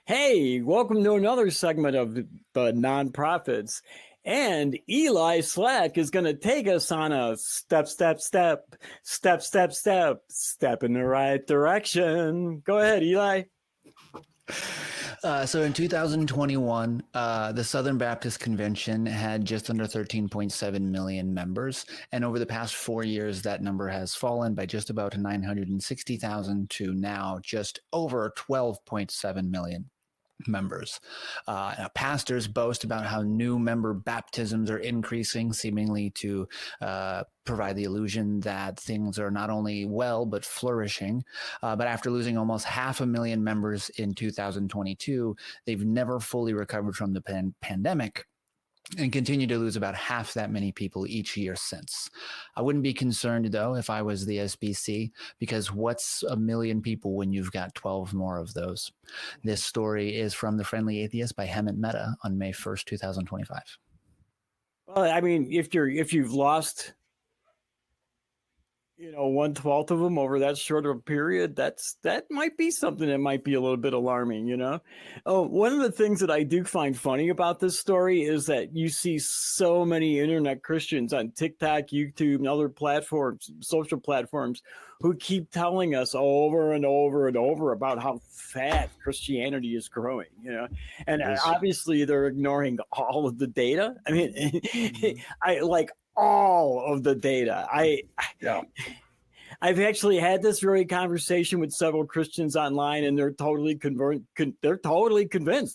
Hey, welcome to another segment of the nonprofits. And Eli Slack is going to take us on a step in the right direction. Go ahead, Eli. So in 2021, the Southern Baptist Convention had just under 13.7 million members. And over the past 4 years, that number has fallen by just about 960,000 to now just over 12.7 million members. Pastors boast about how new member baptisms are increasing, seemingly to provide the illusion that things are not only well but flourishing. But after losing almost 500,000 members in 2022, they've never fully recovered from the pandemic and continue to lose about half that many people each year since. I wouldn't be concerned, though, if I was the SBC, because what's 1 million people when you've got 12 more of those? This story is from The Friendly Atheist by Hemant Mehta on May 1st, 2025. Well, I mean, if you've lost 1/12 of them over that short of a period, that might be something that might be a little bit alarming, one of the things that I do find funny about this story is that you see so many internet Christians on TikTok, YouTube, and other platforms, social platforms, who keep telling us over and over and over about how fast Christianity is growing, and obviously they're ignoring all of the data. I mean, I like all of the data. I've actually had this very conversation with several Christians online, and they're totally convinced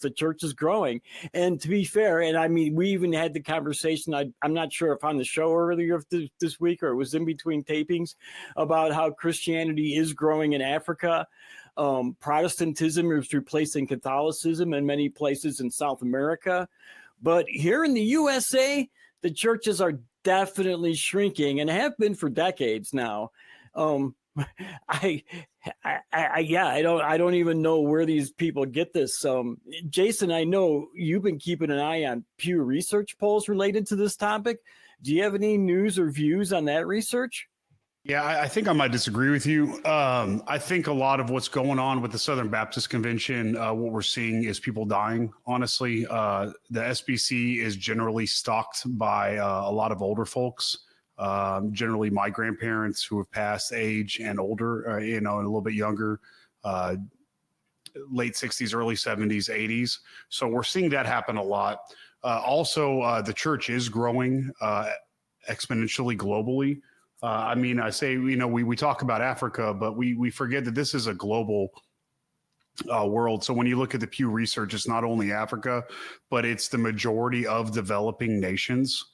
the church is growing. And to be fair, and I mean, we even had the conversation, I'm not sure if on the show earlier this week or it was in between tapings, about how Christianity is growing in Africa. Protestantism is replacing Catholicism in many places in South America. But here in the USA, the churches are definitely shrinking and have been for decades now. I don't even know where these people get this. Jason, I know you've been keeping an eye on Pew Research polls related to this topic. Do you have any news or views on that research? Yeah, I think I might disagree with you. I think a lot of what's going on with the Southern Baptist Convention, what we're seeing is people dying, honestly. The SBC is generally stocked by a lot of older folks, generally my grandparents who have passed age and older, and a little bit younger, late 60s, early 70s, 80s. So we're seeing that happen a lot. Also, the church is growing exponentially globally. I say, we talk about Africa, but we forget that this is a global world. So when you look at the Pew Research, it's not only Africa, but it's the majority of developing nations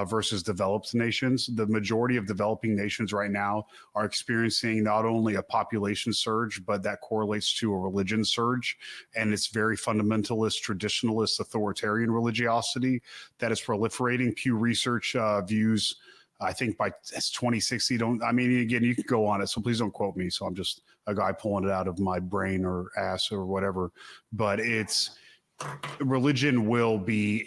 versus developed nations. The majority of developing nations right now are experiencing not only a population surge, but that correlates to a religion surge. And it's very fundamentalist, traditionalist, authoritarian religiosity that is proliferating. Pew Research views, I think by 2060, again, you can go on it, so please don't quote me. So I'm just a guy pulling it out of my brain or ass or whatever. But religion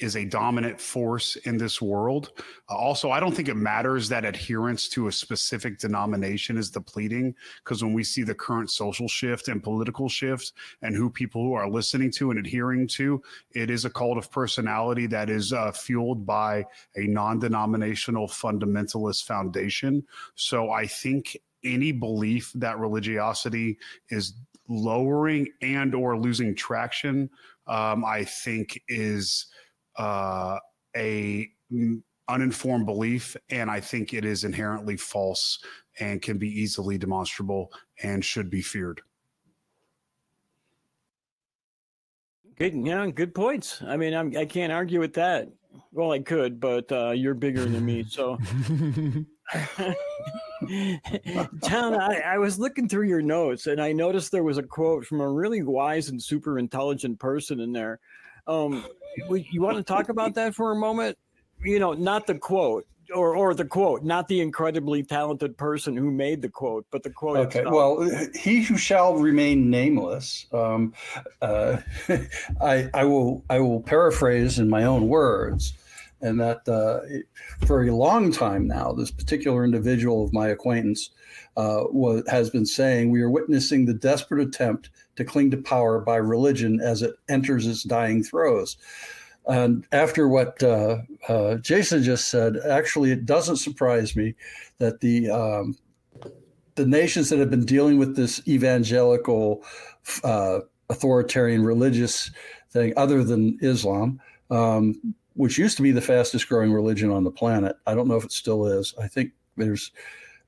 is a dominant force in this world. Also, I don't think it matters that adherence to a specific denomination is depleting, because when we see the current social shift and political shift and who people are listening to and adhering to, it is a cult of personality that is fueled by a non-denominational fundamentalist foundation. So I think any belief that religiosity is lowering and or losing traction, I think is a uninformed belief, and I think it is inherently false and can be easily demonstrable and should be feared. Good points. I mean, I can't argue with that. Well, I could, but you're bigger than me, so. John, I was looking through your notes and I noticed there was a quote from a really wise and super intelligent person in there. You want to talk about that for a moment? Not the quote or the quote, not the incredibly talented person who made the quote, but the quote. Okay, itself. Well, he who shall remain nameless. I will paraphrase in my own words. and that for a long time now, this particular individual of my acquaintance has been saying we are witnessing the desperate attempt to cling to power by religion as it enters its dying throes. And after what Jason just said, actually, it doesn't surprise me that the nations that have been dealing with this evangelical, authoritarian religious thing, other than Islam, which used to be the fastest growing religion on the planet. I don't know if it still is. I think there's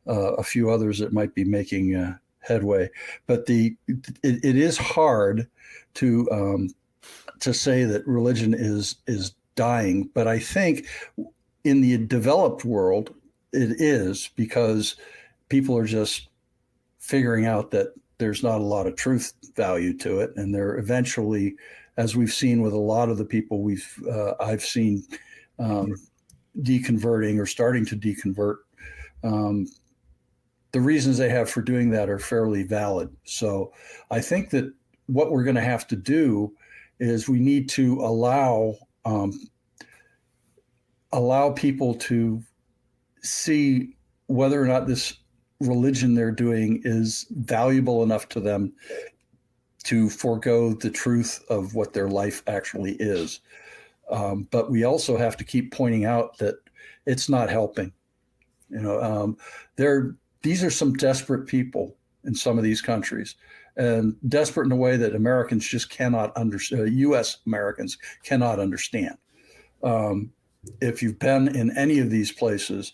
a few others that might be making headway, but it is hard to say that religion is dying. But I think in the developed world, it is, because people are just figuring out that there's not a lot of truth value to it, and they're eventually, as we've seen with a lot of the people I've seen deconverting or starting to deconvert, the reasons they have for doing that are fairly valid. So I think that what we're going to have to do is we need to allow people to see whether or not this religion they're doing is valuable enough to them to forego the truth of what their life actually is. But we also have to keep pointing out that it's not helping. These are some desperate people in some of these countries, and desperate in a way that Americans just cannot understand. U.S. Americans cannot understand. If you've been in any of these places,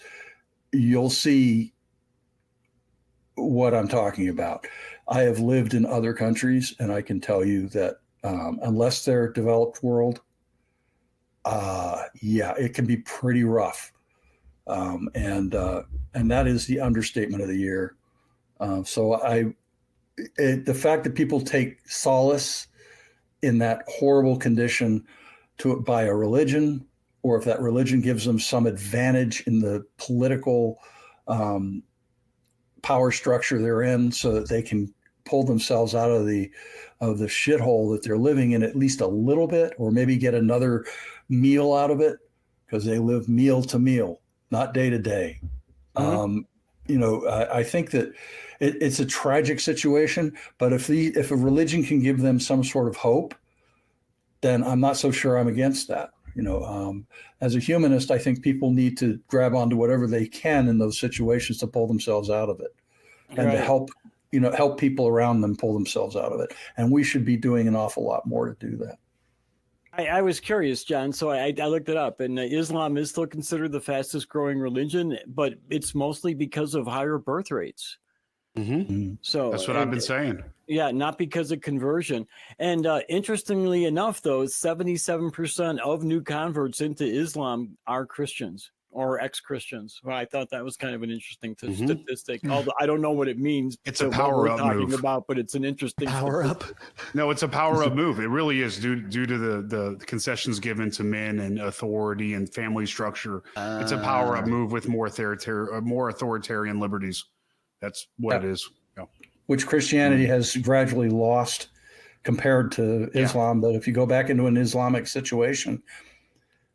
you'll see what I'm talking about. I have lived in other countries, and I can tell you that unless they're developed world, it can be pretty rough. And that is the understatement of the year. So the fact that people take solace in that horrible condition by a religion, or if that religion gives them some advantage in the political power structure they're in, so that they can pull themselves out of the shithole that they're living in at least a little bit, or maybe get another meal out of it, because they live meal to meal, not day to day. I think that it's a tragic situation, but if a religion can give them some sort of hope, then I'm not so sure I'm against that. As a humanist, I think people need to grab onto whatever they can in those situations to pull themselves out of it, and to help people around them pull themselves out of it. And we should be doing an awful lot more to do that. I was curious, John, so I looked it up, and Islam is still considered the fastest growing religion, but it's mostly because of higher birth rates. Mm-hmm. So that's what I've been saying. Yeah, not because of conversion. And interestingly enough, though, 77% of new converts into Islam are Christians or ex-Christians. Well, I thought that was kind of an interesting statistic. Although I don't know what it means. It's a power-up move. But it's an interesting power-up. No, it's a power-up move. It really is due to the concessions given to men and authority and family structure. It's a power-up move with more authoritarian liberties. That's what it is. Yeah. Which Christianity has gradually lost compared to Islam. But if you go back into an Islamic situation,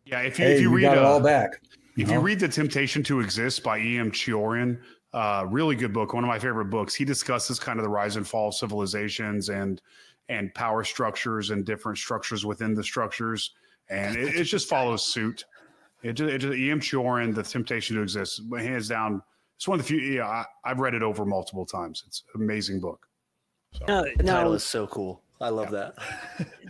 if you read got it all back. If you read The Temptation to Exist by E.M. Chiorin, really good book, one of my favorite books. He discusses kind of the rise and fall of civilizations and power structures and different structures within the structures, and it just follows suit. E.M. Chiorin, The Temptation to Exist, hands down. It's one of the few. I've read it over multiple times. It's an amazing book. So. The title is so cool. I love that.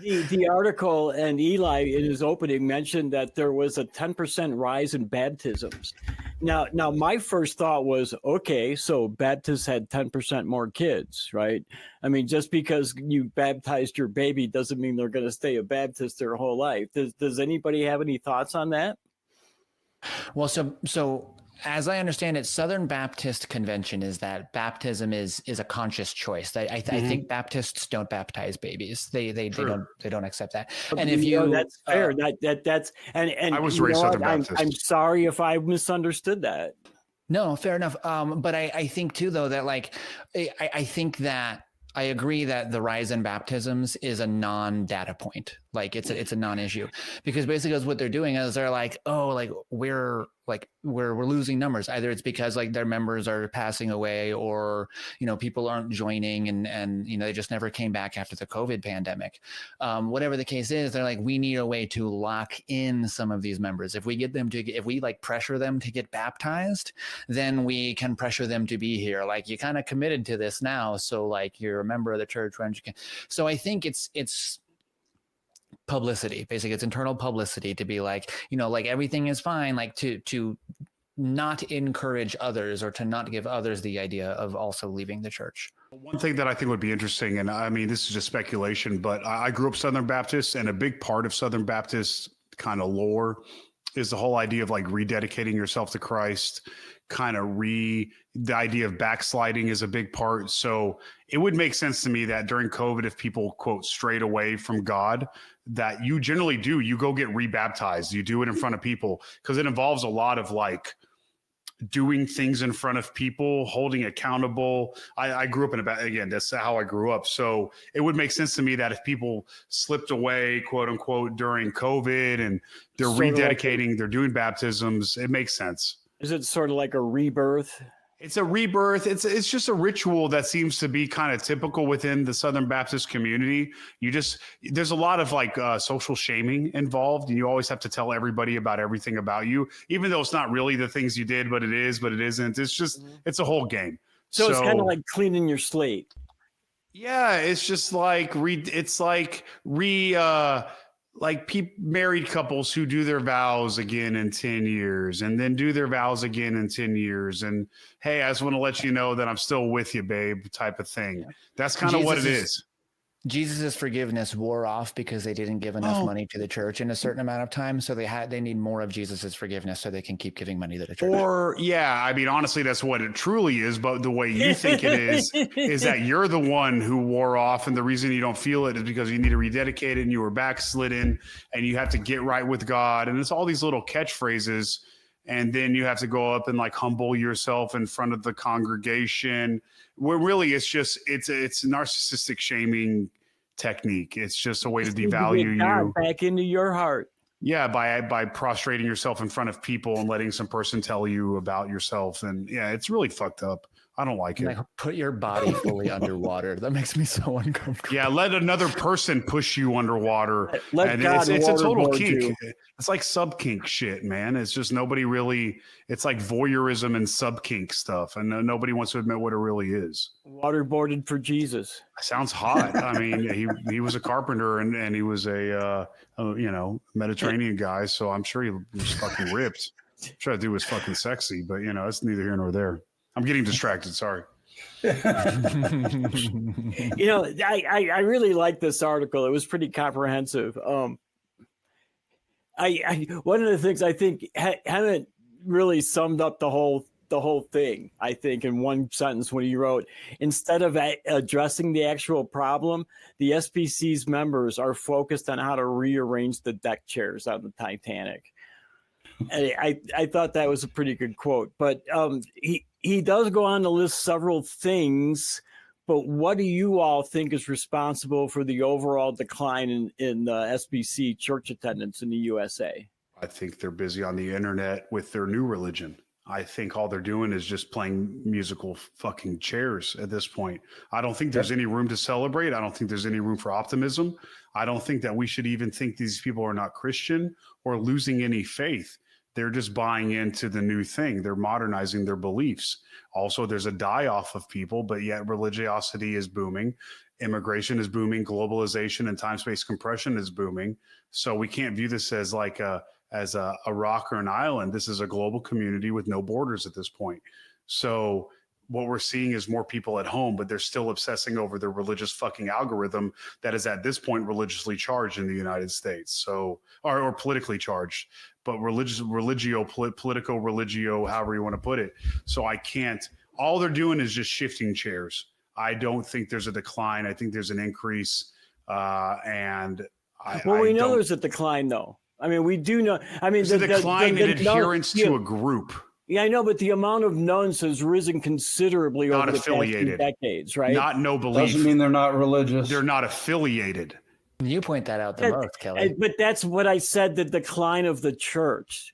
The article, and Eli in his opening mentioned that there was a 10% rise in baptisms. Now my first thought was, okay, so Baptists had 10% more kids, right? I mean, just because you baptized your baby doesn't mean they're going to stay a Baptist their whole life. Does anybody have any thoughts on that? Well, so as I understand it, Southern Baptist Convention is that baptism is a conscious choice. I think Baptists don't baptize babies. They don't accept that. And if that's fair. That's and I was raised Southern Baptist. I'm sorry if I misunderstood that. No, fair enough. But I think too, though, that I think that I agree that the rise in baptisms is a non-data point. Like it's a non-issue, because basically what they're doing is they're like, oh, like we're losing numbers. Either it's because like their members are passing away, or people aren't joining, and they just never came back after the COVID pandemic. Whatever the case is, they're like, we need a way to lock in some of these members. If we like pressure them to get baptized, then we can pressure them to be here. Like, you kind of committed to this now, so like you're a member of the church. So I think it's publicity. Basically, it's internal publicity to be like, like everything is fine, like to not encourage others, or to not give others the idea of also leaving the church. One thing that I think would be interesting, and I mean, this is just speculation, but I grew up Southern Baptist, and a big part of Southern Baptist kind of lore is the whole idea of like rededicating yourself to Christ. The idea of backsliding is a big part. So it would make sense to me that during COVID, if people, quote, strayed away from God, that you generally do, you go get rebaptized. You do it in front of people, because it involves a lot of like doing things in front of people, holding accountable. I grew up again, that's how I grew up. So it would make sense to me that if people slipped away, quote unquote, during COVID, and they're rededicating, they're doing baptisms, it makes sense. Is it sort of like a rebirth? It's a rebirth. It's just a ritual that seems to be kind of typical within the Southern Baptist community. There's a lot of like social shaming involved, and you always have to tell everybody about everything about you, even though it's not really the things you did, but it is, but it isn't. It's just, it's a whole game. So it's kind of like cleaning your slate. Yeah, it's just like married couples who do their vows again in 10 years, and then do their vows again in 10 years. And hey, I just want to let you know that I'm still with you, babe, type of thing. Yeah. That's kind of what it is. Jesus' forgiveness wore off because they didn't give enough money to the church in a certain amount of time. So they need more of Jesus's forgiveness so they can keep giving money to the church. Or, yeah, I mean, honestly, that's what it truly is. But the way you think it is that you're the one who wore off. And the reason you don't feel it is because you need to rededicate it, and you were backslidden, and you have to get right with God. And it's all these little catchphrases. And then you have to go up and like humble yourself in front of the congregation, where really it's narcissistic shaming technique. It's just a way to devalue you back into your heart. Yeah, by prostrating yourself in front of people and letting some person tell you about yourself. And yeah, it's really fucked up. I don't like it. Like, put your body fully underwater. That makes me so uncomfortable. Yeah, let another person push you underwater. It's a total kink. It's like sub kink shit, man. It's just nobody really. It's like voyeurism and sub kink stuff, and nobody wants to admit what it really is. Waterboarded for Jesus. Sounds hot. I mean, he was a carpenter, and he was a Mediterranean guy, so I'm sure he was fucking ripped. Try to do was fucking sexy, but it's neither here nor there. I'm getting distracted. Sorry. I really like this article. It was pretty comprehensive. One of the things I think Hemant really summed up the whole thing, I think, in one sentence when he wrote, instead of addressing the actual problem, the SBC's members are focused on how to rearrange the deck chairs on the Titanic. I thought that was a pretty good quote, but he does go on to list several things, but what do you all think is responsible for the overall decline in the SBC church attendance in the USA? I think they're busy on the internet with their new religion. I think all they're doing is just playing musical fucking chairs at this point. I don't think there's any room to celebrate. I don't think there's any room for optimism. I don't think that we should even think these people are not Christian or losing any faith. They're just buying into the new thing. They're modernizing their beliefs. Also, there's a die-off of people, but yet religiosity is booming. Immigration is booming. Globalization and time-space compression is booming. So we can't view this as like a rock or an island. This is a global community with no borders at this point. So what we're seeing is more people at home, but they're still obsessing over their religious fucking algorithm that is at this point religiously charged in the United States. So, or politically charged, but politico religio, however you want to put it. So all they're doing is just shifting chairs. I don't think there's a decline. I think there's an increase. We know there's a decline though. I mean, we do know. I mean, there's a decline in adherence to a group. Yeah, I know, but the amount of nuns has risen considerably over the past few decades, right? No belief. Doesn't mean they're not religious. They're not affiliated. You point that out the most, Kelley. But that's what I said, the decline of the church.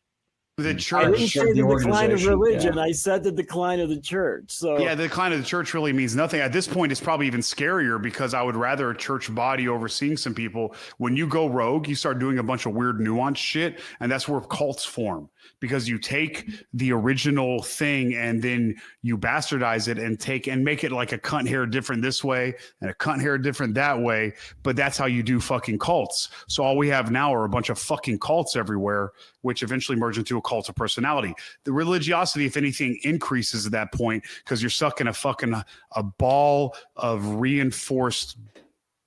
The I church. didn't say the decline of organization, religion. yeah. I said the decline of the church. So Yeah, the decline of the church really means nothing. At this point, it's probably even scarier because I would rather a church body overseeing some people. When you go rogue, you start doing a bunch of weird nuanced shit, and that's where cults form. Because you take the original thing and then you bastardize it and make it like a cunt hair different this way and a cunt hair different that way. But that's how you do fucking cults. So all we have now are a bunch of fucking cults everywhere, which eventually merge into a cult of personality. The religiosity, if anything, increases at that point because you're stuck in a ball of reinforced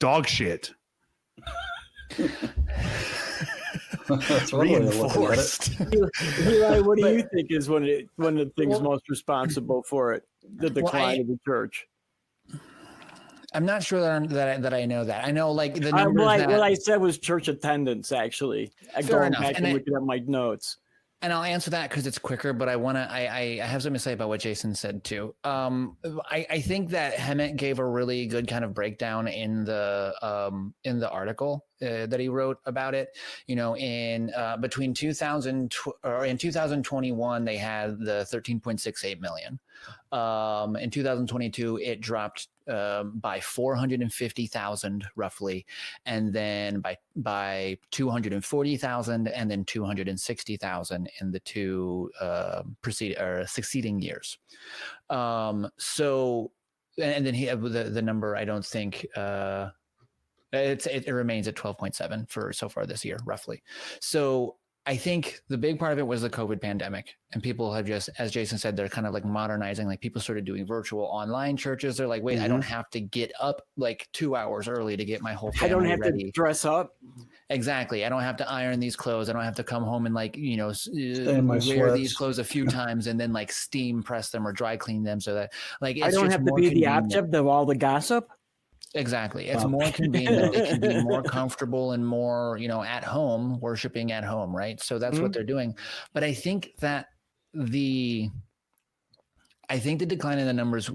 dog shit. That's one way to look at it. Eli, what do you think is one of the things most responsible for it? The decline of the church. I'm not sure that I know that. I know like the numbers what I said was church attendance. Actually, going back and looking at my notes. And I'll answer that because it's quicker, but I have something to say about what Jason said too. I think that Hemant gave a really good kind of breakdown in the article that he wrote about it. You know, in between 2000 or in 2021, they had the 13.68 million. In 2022, it dropped by 450,000 roughly, and then by 240,000, and then 260,000 in the two succeeding years. So, and then the number, I don't think it remains at 12.7 for so far this year, roughly. So I think the big part of it was the COVID pandemic, and people have just, as Jason said, they're kind of like modernizing. Like people started doing virtual online churches. They're like, wait, I don't have to get up like 2 hours early to get my whole family ready. I don't have to dress up. Exactly. I don't have to iron these clothes. I don't have to come home and like, you know, wear these clothes a few times and then like steam press them or dry clean them so that like it's I don't just have to more be convenient. the object of all the gossip. Exactly. It's more convenient. It can be more comfortable and more, you know, at home, worshiping at home, right? So that's what they're doing. But I think that the decline in the numbers,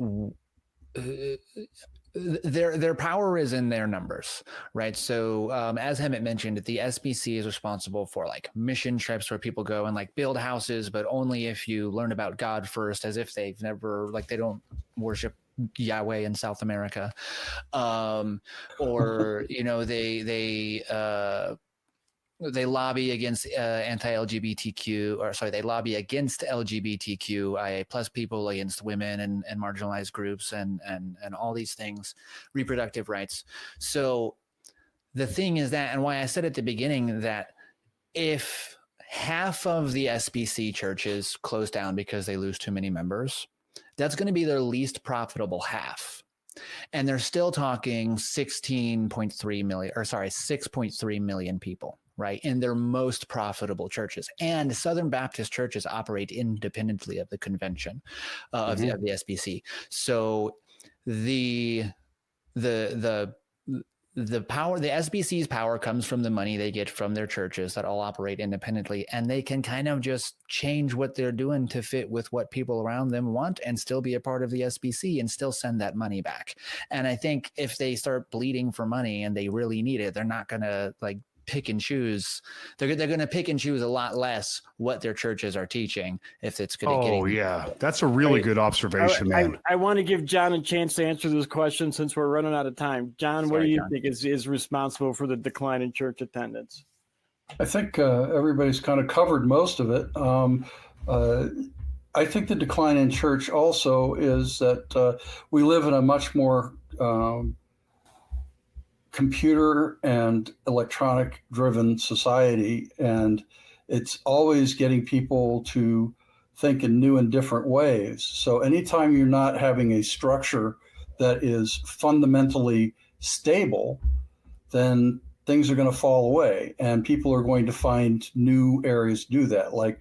their power is in their numbers, right? So as Hemant mentioned, the SBC is responsible for like mission trips where people go and like build houses, but only if you learn about God first, as if they've never, like they don't worship Yahweh in South America, or you know they lobby against anti-LGBTQ, or sorry, they lobby against LGBTQIA plus people, against women and marginalized groups and all these things, reproductive rights. So the thing is that, and why I said at the beginning that if half of the SBC churches close down because they lose too many members, that's going to be their least profitable half. And they're still talking 6.3 million people, right? In their most profitable churches. And Southern Baptist churches operate independently of the convention of the SBC. So the power, the SBC's power comes from the money they get from their churches that all operate independently, and they can kind of just change what they're doing to fit with what people around them want and still be a part of the SBC and still send that money back. And I think if they start bleeding for money and they really need it, they're not going to like pick and choose. They're going to pick and choose a lot less what their churches are teaching if it's going to get. Yeah, that's a really good observation, man. I want to give John a chance to answer this question since we're running out of time. John, what do you think is responsible for the decline in church attendance? I think everybody's kind of covered most of it. I think the decline in church also is that we live in a much more computer and electronic driven society, and it's always getting people to think in new and different ways. So anytime you're not having a structure that is fundamentally stable, then things are going to fall away, and people are going to find new areas to do that, like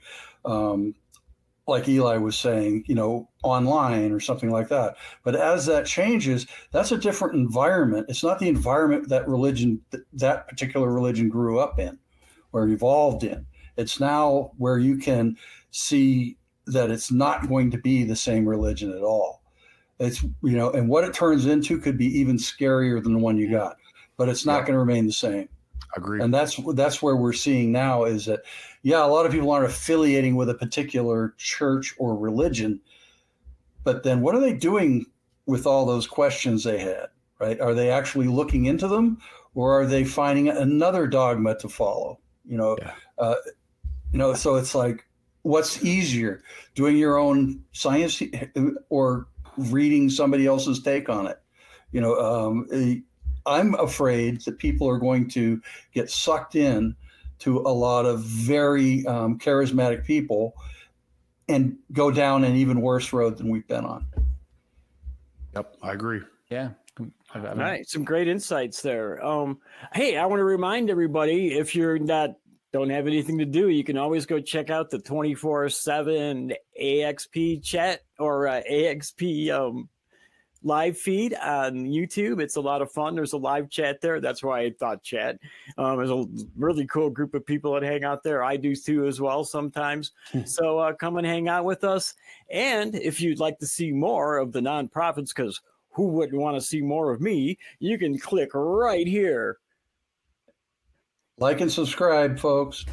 Eli was saying, you know, online or something like that. But as that changes, that's a different environment. It's not the environment that that particular religion grew up in or evolved in. It's now where you can see that it's not going to be the same religion at all. It's, you know, and what it turns into could be even scarier than the one you got. but it's not going to remain the same. Agreed. And that's where we're seeing now is that, yeah, a lot of people aren't affiliating with a particular church or religion, but then what are they doing with all those questions they had, right? Are they actually looking into them, or are they finding another dogma to follow? So it's like, what's easier, doing your own science or reading somebody else's take on it? I'm afraid that people are going to get sucked in to a lot of very charismatic people and go down an even worse road than we've been on. Yep, I agree. Yeah. All right, some great insights there. Hey, I want to remind everybody, if you're don't have anything to do, you can always go check out the 24/7 AXP chat or AXP live feed on YouTube. It's a lot of fun. There's a live chat there. That's why I thought chat. There's a really cool group of people that hang out there. I do too as well sometimes. So come and hang out with us. And if you'd like to see more of the nonprofits, because who wouldn't want to see more of me, you can click right here. Like and subscribe, folks.